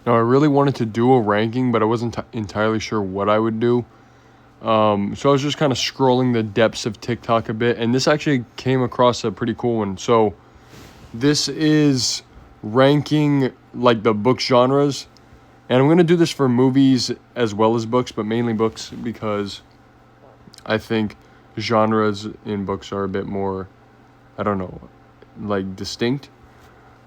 Now, I really wanted to do a ranking, but I wasn't entirely sure what I would do. So I was just kind of scrolling the depths of TikTok a bit, and this actually came across a pretty cool one. So this is ranking like the book genres, and I'm gonna do this for movies as well as books, but mainly books because I think genres in books are a bit more, I don't know, like distinct.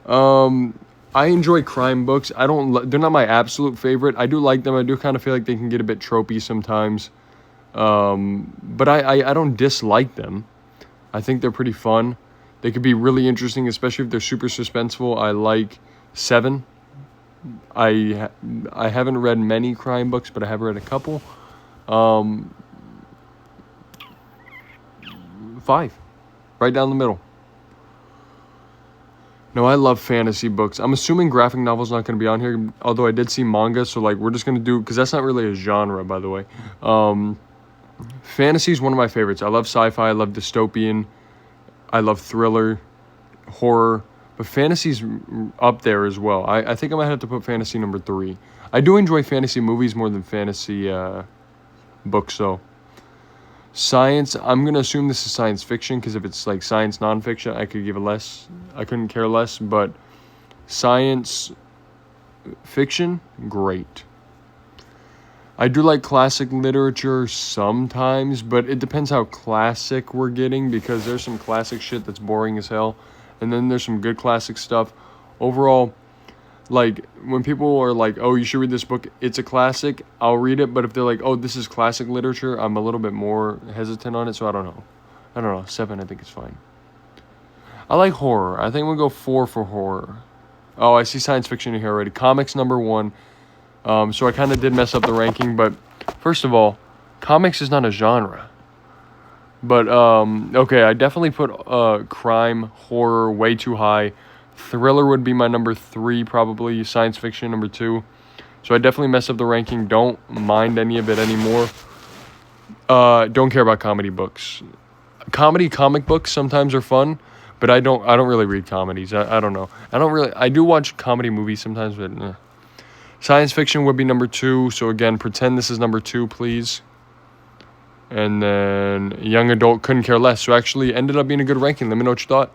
Um, I enjoy crime books. I don't. They're not my absolute favorite. I do like them. I do kind of feel like they can get a bit tropey sometimes. But I don't dislike them. I think they're pretty fun. They could be really interesting, especially if they're super suspenseful. I like Seven. I haven't read many crime books, but I have read a couple. Um, Five, right down the middle. No, I love fantasy books. I'm assuming graphic novels not going to be on here, although I did see manga. So like we're just going to do because that's not really a genre, by the way. Fantasy is one of my favorites. I love sci-fi. I love dystopian. I love thriller, horror, but fantasy's up there as well. I think I might have to put fantasy number 3. I do enjoy fantasy movies more than fantasy books, though. Science, I'm going to assume this is science fiction because if it's like science nonfiction, I could give a less. I couldn't care less, but science fiction, great. I do like classic literature sometimes, but it depends how classic we're getting because there's some classic shit that's boring as hell, and then there's some good classic stuff. Overall, like when people are like, "Oh, you should read this book. It's a classic." I'll read it, but if they're like, "Oh, this is classic literature," I'm a little bit more hesitant on it, so I don't know. 7, I think it's fine. I like horror. I think we'll go 4 for horror. Oh, I see science fiction in here already. Comics number 1. So I kind of did mess up the ranking, but first of all, comics is not a genre. But okay, I definitely put crime, horror way too high. Thriller would be my number 3 probably. Science fiction number 2. So I definitely messed up the ranking. Don't mind any of it anymore. Don't care about comedy books. Comic books sometimes are fun, but I don't really read comedies. I don't know. I do watch comedy movies sometimes, but. Science fiction would be number 2. So again, pretend this is number 2, please. And then young adult couldn't care less. So actually ended up being a good ranking. Let me know what you thought.